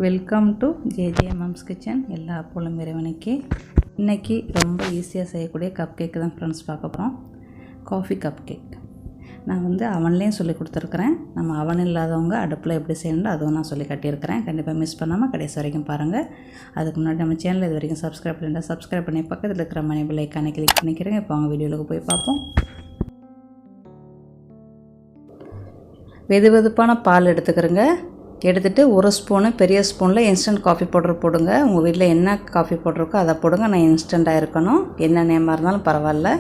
Welcome to JJ mumps kitchen. எல்லா அப்பளும் இறைவனுக்கு. இன்றைக்கி ரொம்ப ஈஸியாக செய்யக்கூடிய கப் கேக்கு தான் ஃப்ரெண்ட்ஸ் பார்க்க போகிறோம். காஃபி கப் கேக் நான் அவன்லேயும் சொல்லி கொடுத்துருக்குறேன். நம்ம அவன் இல்லாதவங்க அடுப்பில் எப்படி செய்யணும் அதுவும் நான் சொல்லி கட்டியிருக்கிறேன். கண்டிப்பாக மிஸ் பண்ணாமல் கடைசி வரைக்கும் பாருங்கள். அதுக்கு முன்னாடி நம்ம சேனல் இது வரைக்கும் சப்ஸ்கிரைப் பண்ணிட்டால் சப்ஸ்கிரைப் பண்ணி பக்கத்தில் இருக்கிற மணி பெல் ஐக்கானை கிளிக் பண்ணிக்கிறேங்க. இப்போ அவங்க வீடியோவுக்கு போய் பார்ப்போம். வெதுவெதுப்பான பால் எடுத்துக்கிறேங்க. எடுத்துகிட்டு ஒரு ஸ்பூனு பெரிய ஸ்பூனில் இன்ஸ்டன்ட் காஃபி பவுடர் போடுங்க. உங்கள் வீட்டில் என்ன காஃபி பவுடர் இருக்கோ அதை போடுங்க. நான் இன்ஸ்டண்ட்டாக இருக்கணும், என்ன நேமாக இருந்தாலும் பரவாயில்ல.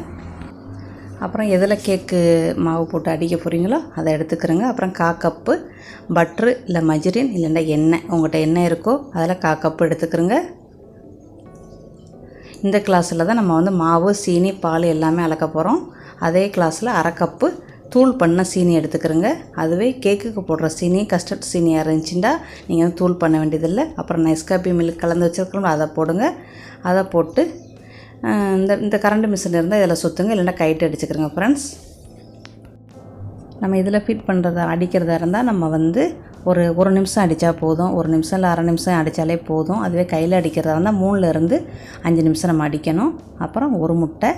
அப்புறம் எதில் கேக்கு மாவு போட்டு அடிக்க போகிறீங்களோ அதை எடுத்துக்கிறேங்க. அப்புறம் 1/4 கப்பு பட்ரு இல்லை மஜரின் இல்லைன்னா எண்ணெய், உங்கள்கிட்ட எண்ணெய் இருக்கோ அதில் 1/4 கப்பு எடுத்துக்கிறேங்க. இந்த கிளாஸில் தான் நம்ம மாவு சீனி பால் எல்லாமே அளக்க போகிறோம். அதே கிளாஸில் 1/2 கப்பு தூள் பண்ண சீனி எடுத்துக்கிறேங்க. அதுவே கேக்குக்கு போடுற சீனி கஸ்டர்ட் சீனியாக இருந்துச்சுன்னா நீங்கள் தூள் பண்ண வேண்டியதில்லை. அப்புறம் நெஸ்காஃபி மில்க் கலந்து வச்சுருக்கோம், அதை போடுங்க. அதை போட்டு இந்த கரண்ட் மிஷின் இருந்தால் இதில் சுற்றுங்க, இல்லைன்னா கைட்டு அடிச்சுக்கிறோங்க ஃப்ரெண்ட்ஸ். நம்ம இதில் ஃபிட் பண்ணுறதா அடிக்கிறதா இருந்தால் நம்ம ஒரு நிமிஷம் அடித்தா போதும். 1 நிமிஷம் இல்லை 1/2 நிமிஷம் அடித்தாலே போதும். அதுவே கையில் அடிக்கிறதா இருந்தால் 3லேருந்து 5 நிமிஷம் நம்ம அடிக்கணும். அப்புறம் ஒரு முட்டை,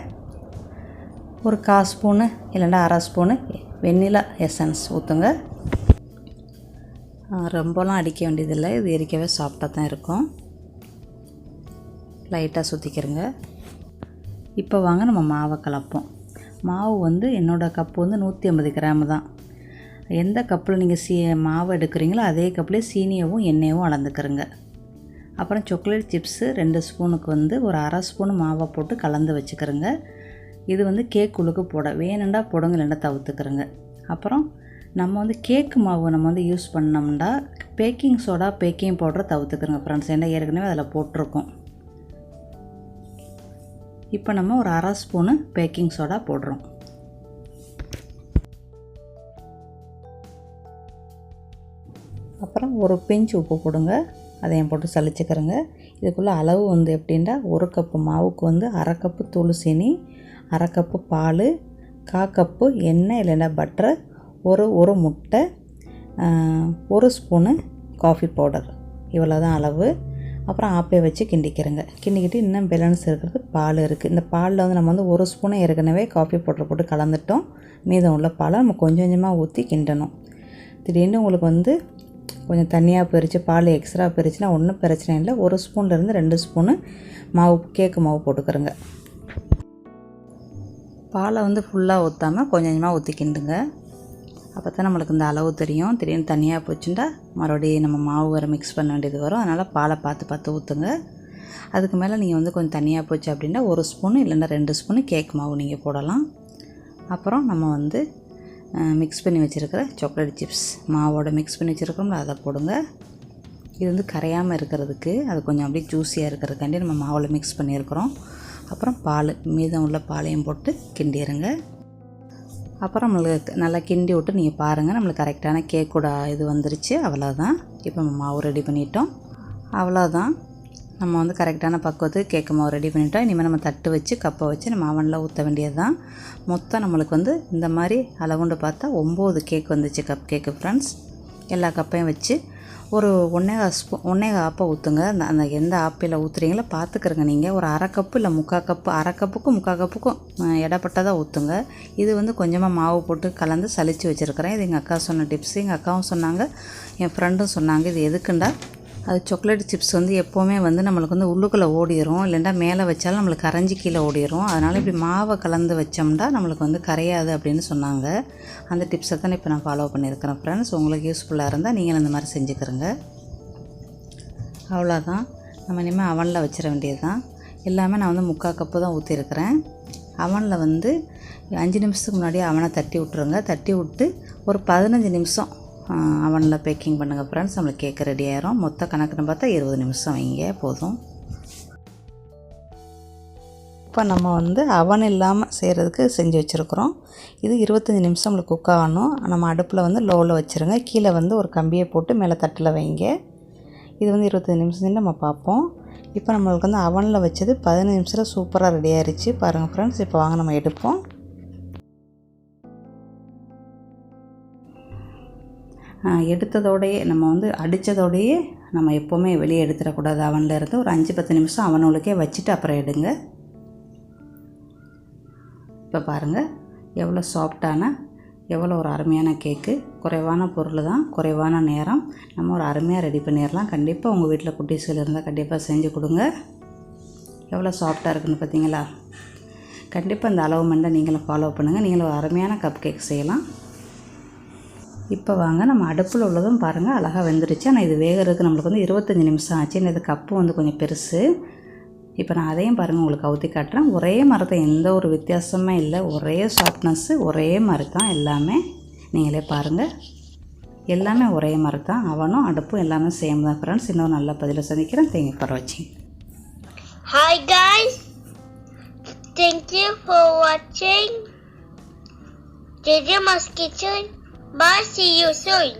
ஒரு 1/4 ஸ்பூனு இல்லைன்னா 1/2 ஸ்பூனு வெண்ணிலா எசன்ஸ் ஊற்றுங்க. ரொம்பலாம் அடிக்க வேண்டியதில்லை, இது எரிக்கவே சாஃப்டாக தான் இருக்கும். லைட்டாக சுற்றிக்கிறங்க. இப்போ வாங்க நம்ம மாவை கலப்போம். மாவு என்னோடய கப்பு 150 கிராம் தான். எந்த கப்பில் நீங்கள் மாவு எடுக்கிறீங்களோ அதே கப்பிலே சீனியவும் எண்ணெயவும் அளந்துக்கிறங்க. அப்புறம் சாக்லேட் சிப்ஸு 2 ஸ்பூனுக்கு ஒரு 1/2 ஸ்பூனு மாவை போட்டு கலந்து வச்சுக்கிறங்க. இது கேக் உள்ளுக்கு போட வேணுண்டா போடுங்க, இல்லைன்னா தவிர்த்துக்கிறங்க. அப்புறம் நம்ம கேக்கு மாவு நம்ம யூஸ் பண்ணோம்னா பேக்கிங் சோடா பேக்கிங் பவுடரை தவிர்த்துக்கிறங்க ஃப்ரெண்ட்ஸ். ஏன்னா ஏற்கனவே அதில் போட்டிருக்கோம். இப்போ நம்ம ஒரு 1/2 ஸ்பூனு பேக்கிங் சோடா போடுறோம். அப்புறம் ஒரு பிஞ்ச் உப்பு போடுங்க, அதையும் போட்டு சலிச்சுக்கிறங்க. இதுக்குள்ளே அளவு எப்படின்னா 1 கப்பு மாவுக்கு 1/2 கப்பு தூள் சீனி, 1/2 கப்பு பால், 1/4 கப்பு எண்ணெய் இல்லைன்னா பட்டர், ஒரு முட்டை, 1 ஸ்பூனு காஃபி பவுடர், இவ்வளோ தான் அளவு. அப்புறம் ஆப்பை வச்சு கிண்டிக்கிறங்க. கிண்டிக்கிட்டு இன்னும் பேலன்ஸ் இருக்கிறது பால் இருக்குது. இந்த பாலில் நம்ம 1 ஸ்பூனை ஏற்கனவே காஃபி பவுடர் போட்டு கலந்துட்டோம். மீதம் உள்ள பாலை நம்ம கொஞ்சம் கொஞ்சமாக ஊற்றி கிண்டணும். திடீர்னு உங்களுக்கு கொஞ்சம் தண்ணியாக போயிடுச்சு, பால் எக்ஸ்ட்ரா போயிடுச்சுன்னா ஒன்றும் பிரச்சனை இல்லை. 1 ஸ்பூன்லேருந்து 2 ஸ்பூனு மாவு கேக்கு மாவு போட்டுக்கிறங்க. பாலை ஃபுல்லாக ஊற்றாமல் கொஞ்சம் கொஞ்சமாக ஊற்றி கிண்டுங்க. அப்போ தான் நம்மளுக்கு இந்த அளவு தெரியும். திடீர்னு தனியாக போச்சுட்டா மறுபடியும் நம்ம மாவு வேறு மிக்ஸ் பண்ண வேண்டியது வரும். அதனால் பாலை பார்த்து ஊற்றுங்க. அதுக்கு மேலே நீங்கள் கொஞ்சம் தனியாக போச்சு அப்படின்னா 1 ஸ்பூனு இல்லைன்னா 2 ஸ்பூனு கேக் மாவு நீங்கள் போடலாம். அப்புறம் நம்ம மிக்ஸ் பண்ணி வச்சுருக்கிற சாக்லேட் சிப்ஸ் மாவோட மிக்ஸ் பண்ணி வச்சுருக்கோம்ல அதை போடுங்க. இது கரையாமல் இருக்கிறதுக்கு, அது கொஞ்சம் அப்படியே ஜூஸியாக இருக்கிறதுக்காண்டி நம்ம மாவில் மிக்ஸ் பண்ணியிருக்கிறோம். அப்புறம் பால், மீதம் உள்ள பாலையும் போட்டு கிண்டிடுங்க. அப்புறம் நம்மளுக்கு நல்லா கிண்டி விட்டு நீங்கள் பாருங்கள், நம்மளுக்கு கரெக்டான கேக்கோட இது வந்துருச்சு. அவ்வளோதான். இப்போ நம்ம மாவு ரெடி பண்ணிட்டோம். அவ்வளோதான், நம்ம கரெக்டான பக்குவத்துக்கு கேக்கு மாவு ரெடி பண்ணிட்டோம். இனிமேல் நம்ம தட்டு வச்சு கப்பை வச்சு நம்ம அவனில் ஊற்ற வேண்டியது தான். மொத்தம் நம்மளுக்கு இந்த மாதிரி அளவுண்டு பார்த்தா 9 கேக் வந்துச்சு, கப் கேக்கு ஃப்ரெண்ட்ஸ். எல்லா கப்பையும் வச்சு ஒரு 1/4 ஆப்பை ஊற்றுங்க. அந்த எந்த ஆப்பையில் ஊற்றுறீங்களோ பார்த்துக்கிறங்க. நீங்கள் ஒரு 1/2 கப்பு இல்லை 3/4 கப்பு, 1/2 கப்புக்கும் 3/4 கப்புக்கும் இடப்பட்டதாக ஊற்றுங்க. இது கொஞ்சமாக மாவு போட்டு கலந்து சலித்து வச்சுருக்கிறேன். இது எங்கள் அக்கா சொன்ன டிப்ஸ். எங்கள் அக்காவும் சொன்னாங்க, என் ஃப்ரெண்டும் சொன்னாங்க. இது எதுக்குண்டா, அது சாக்லேட் சிப்ஸ் எப்போவுமே நம்மளுக்கு உள்ளுக்குள்ளே ஓடிடும், இல்லைன்னா மேலே வச்சாலும் நம்மளுக்கு கரைஞ்சி கீழே ஓடிடும். அதனால் இப்படி மாவை கலந்து வச்சோம்னா நம்மளுக்கு கரையாது அப்படின்னு சொன்னாங்க. அந்த டிப்ஸை தான் இப்போ நான் ஃபாலோ பண்ணியிருக்கிறேன் ஃப்ரெண்ட்ஸ். உங்களுக்கு யூஸ்ஃபுல்லாக இருந்தால் நீங்கள் இந்த மாதிரி செஞ்சுக்கிறங்க. அவ்வளோதான், நம்ம இனிமேல் அவனில் வச்சிட வேண்டியது தான். எல்லாமே நான் 3/4 கப்பு தான் ஊற்றிருக்கிறேன். அவனில் 5 நிமிஷத்துக்கு முன்னாடியே அவனை தட்டி விட்ருங்க. தட்டி விட்டு ஒரு 15 நிமிஷம் அவனில் பேக்கிங் பண்ணுங்கள் ஃப்ரெண்ட்ஸ். நம்மளுக்கு கேக்கு ரெடி ஆயிரும். மொத்த கணக்குன்னு பார்த்தா 20 நிமிஷம் வைங்க போதும். இப்போ நம்ம அவன் இல்லாமல் செய்கிறதுக்கு செஞ்சு வச்சுருக்குறோம். இது 25 நிமிஷம் நம்மளுக்கு குக் ஆகணும். நம்ம அடுப்பில் லோவில் வச்சுருங்க. கீழே ஒரு கம்பியை போட்டு மேலே தட்டில் வைங்க. இது 25 நிமிஷம் நம்ம பார்ப்போம். இப்போ நம்மளுக்கு அவனில் வச்சது 15 நிமிஷத்தில் சூப்பராக ரெடி ஆயிடுச்சு பாருங்கள் ஃப்ரெண்ட்ஸ். இப்போ வாங்க நம்ம எடுப்போம். எடுத்ததோடையே நம்ம அடித்ததோடையே நம்ம எப்போவுமே வெளியே எடுத்துடக்கூடாது. அவனில் இருந்து ஒரு 5-10 நிமிஷம் அவனுங்களுக்கே வச்சுட்டு அப்புறம் எடுங்க. இப்போ பாருங்கள் எவ்வளோ சாஃப்டான, எவ்வளோ ஒரு அருமையான கேக்கு. குறைவான பொருள் தான், குறைவான நேரம், நம்ம ஒரு அருமையாக ரெடி பண்ணிடலாம். கண்டிப்பாக உங்கள் வீட்டில் குட்டீஸ்கள் இருந்தால் கண்டிப்பாக செஞ்சு கொடுங்க. எவ்வளோ சாஃப்டாக இருக்குன்னு பார்த்தீங்களா? கண்டிப்பாக இந்த அளவு மெண்டை நீங்களும் ஃபாலோ பண்ணுங்கள். நீங்களும் ஒரு அருமையான கப் கேக் செய்யலாம். இப்போ வாங்க நம்ம அடுப்பில் உள்ளதும் பாருங்கள் அழகாக வெந்துருச்சு. ஆனால் இது வேகிறதுக்கு நம்மளுக்கு வந்து 25 நிமிஷம் ஆச்சு. இந்த கப்பு வந்து கொஞ்சம் பெருசு. இப்போ நான் அதையும் பாருங்கள் உங்களுக்கு அவுத்தி காட்டுறேன். ஒரே மரத்தை எந்த ஒரு வித்தியாசமே இல்லை, ஒரே சாஃப்ட்னஸ்ஸு, ஒரே மாதிரி தான் எல்லாமே. நீங்களே பாருங்கள் எல்லாமே ஒரே மாதிரி தான். அவனும் அடுப்பும் எல்லாமே சேம் தான் ஃப்ரெண்ட்ஸ். இன்னொரு நல்ல பதில் சந்திக்கிறேன். தேங்க்யூ ஃபார் வாட்சிங். Hi guys, thank you for watching JJ Mas Kitchen. Bye, see you soon.